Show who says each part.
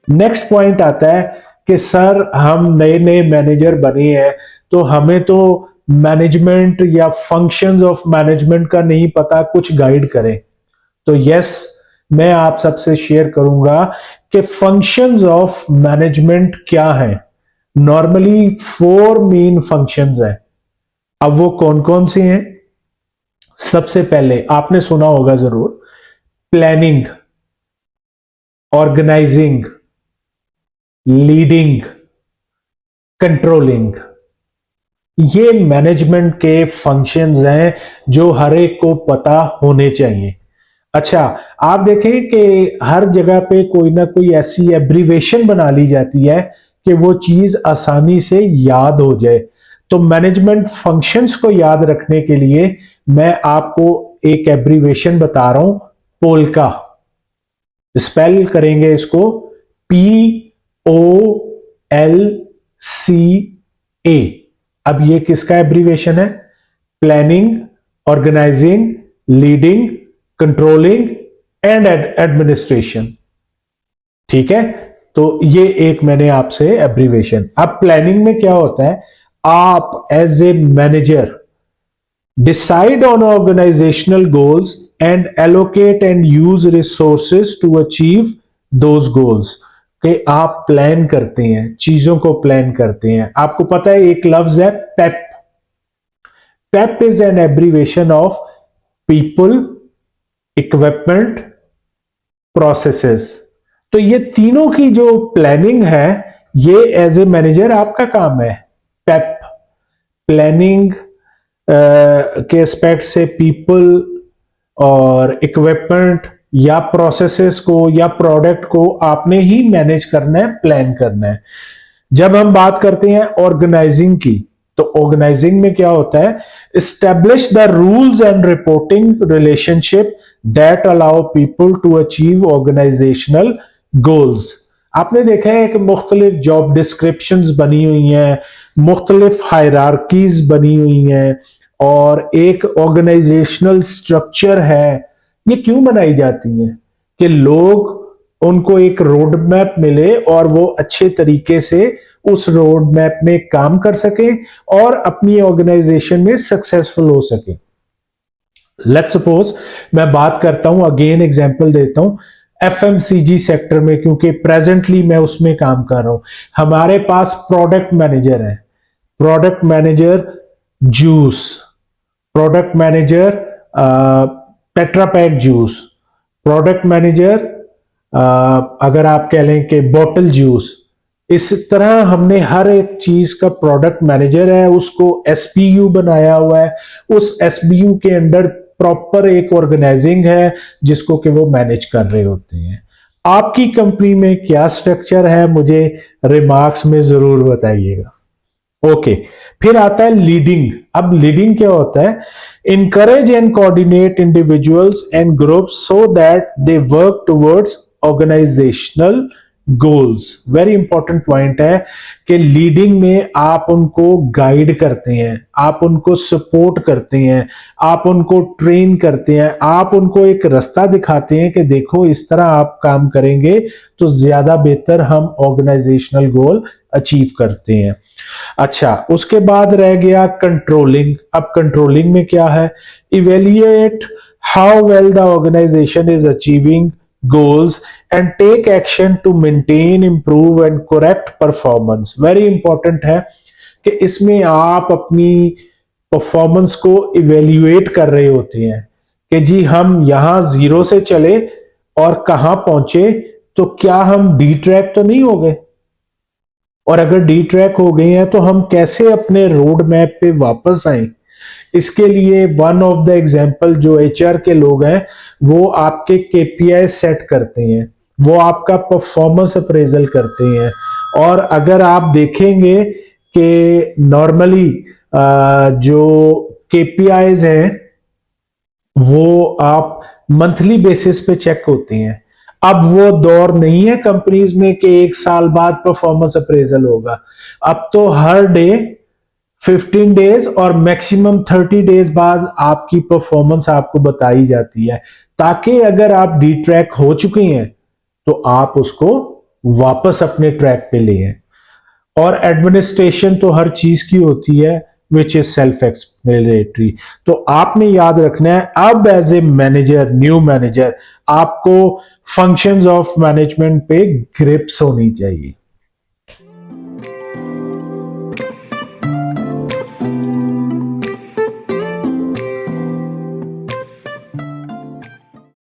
Speaker 1: Next point आता है कि सर हम नए नए मैनेजर बने हैं, तो हमें तो मैनेजमेंट या फंक्शंस ऑफ मैनेजमेंट का नहीं पता, कुछ गाइड करें। तो यस, मैं आप सबसे शेयर करूंगा कि फंक्शंस ऑफ मैनेजमेंट क्या है। नॉर्मली 4 मेन फंक्शंस हैं। अब वो कौन कौन से हैं? सबसे पहले आपने सुना होगा जरूर, प्लानिंग, ऑर्गेनाइजिंग, लीडिंग, कंट्रोलिंग। ये मैनेजमेंट के फंक्शंस हैं जो हर एक को पता होने चाहिए। अच्छा, आप देखें कि हर जगह पे कोई ना कोई ऐसी एब्रीवेशन बना ली जाती है कि वो चीज आसानी से याद हो जाए। तो मैनेजमेंट फंक्शंस को याद रखने के लिए मैं आपको एक एब्रीवेशन बता रहा हूं, पोल्का। स्पेल करेंगे इसको POLCA। अब ये किसका एब्रीवेशन है? Planning, organising, leading, controlling and administration. ठीक है, तो ये एक मैंने आपसे एब्रीवेशन। अब प्लानिंग में क्या होता है? आप as a manager decide on organisational goals and allocate and use resources to achieve those goals. कि आप प्लान करते हैं, चीजों को प्लान करते हैं। आपको पता है एक लफ्ज है PEP. PEP is an abbreviation of people, equipment, processes. तो ये तीनों की जो प्लानिंग है, ये एज ए मैनेजर आपका काम है। पेप, प्लानिंग के एस्पेक्ट से पीपल और इक्विपमेंट या प्रोसेसेस को या प्रोडक्ट को आपने ही मैनेज करना है, प्लान करना है। जब हम बात करते हैं ऑर्गेनाइजिंग की, तो ऑर्गेनाइजिंग में क्या होता है? Establish the rules and reporting relationship that allow people to achieve organisational goals. आपने देखा है कि मुख्तलिफ जॉब डिस्क्रिप्शंस बनी हुई हैं, मुख्तलिफ हायरार्कीज बनी हुई हैं, और एक ऑर्गेनाइजेशनल स्ट्रक्चर है। ये क्यों बनाई जाती है? कि लोग, उनको एक रोड मैप मिले और वो अच्छे तरीके से उस रोड मैप में काम कर सके और अपनी ऑर्गेनाइजेशन में सक्सेसफुल हो सके। लेट्स सपोज मैं बात करता हूं, अगेन एग्जांपल देता हूं, FMCG सेक्टर में, क्योंकि प्रेजेंटली मैं उसमें काम कर रहा हूं। हमारे पास प्रोडक्ट मैनेजर है, product manager juice, product manager Tetra Pak juice, product manager अगर आप कह लें कि बॉटल जूस। इस तरह हमने हर एक चीज का प्रोडक्ट मैनेजर है, उसको SBU बनाया हुआ है। उस SBU के अंडर प्रॉपर एक ऑर्गेनाइजिंग है जिसको कि वो मैनेज कर रहे होते हैं। आपकी कंपनी में क्या स्ट्रक्चर है, मुझे रिमार्क्स में जरूर बताइएगा। ओके, फिर आता है लीडिंग। अब लीडिंग क्या होता है? Encourage and coordinate individuals and groups so that they work towards organisational goals. Very important point है कि लीडिंग में आप उनको गाइड करते हैं, आप उनको सपोर्ट करते हैं, आप उनको ट्रेन करते हैं, आप उनको एक रास्ता दिखाते हैं कि देखो इस तरह आप काम करेंगे तो ज्यादा बेहतर हम ऑर्गेनाइजेशनल गोल अचीव करते हैं। अच्छा, उसके बाद रह गया कंट्रोलिंग। अब कंट्रोलिंग में क्या है? Evaluate how well the organisation is achieving goals and take action to maintain, improve and correct performance। Very important है कि इसमें आप अपनी परफॉर्मेंस को इवेल्युएट कर रहे होते हैं कि जी हम यहां 0 से चले और कहां पहुंचे, तो क्या हम डी ट्रैक तो नहीं हो गए? और अगर डी ट्रैक हो गए हैं तो हम कैसे अपने रोड मैप पे वापस आए? इसके लिए वन ऑफ द एग्जाम्पल जो HR के लोग हैं, वो आपके KPI सेट करते हैं, वो आपका परफॉर्मेंस अप्रेजल करते हैं। और अगर आप देखेंगे कि नॉर्मली जो KPIs हैं वो आप मंथली बेसिस पे चेक होती हैं। अब वो दौर नहीं है कंपनीज में कि 1 साल बाद परफॉर्मेंस अप्रेजल होगा। अब तो हर डे 15 डेज और मैक्सिमम 30 डेज बाद आपकी परफॉर्मेंस आपको बताई जाती है, ताकि अगर आप डी ट्रैक हो चुके हैं तो आप उसको वापस अपने ट्रैक पे ले आए। और एडमिनिस्ट्रेशन तो हर चीज की होती है विच इज सेल्फ एक्सप्लेनेटरी। तो आपने याद रखना है अब as a manager, new manager, आपको फंक्शंस ऑफ मैनेजमेंट पे ग्रिप्स होनी चाहिए।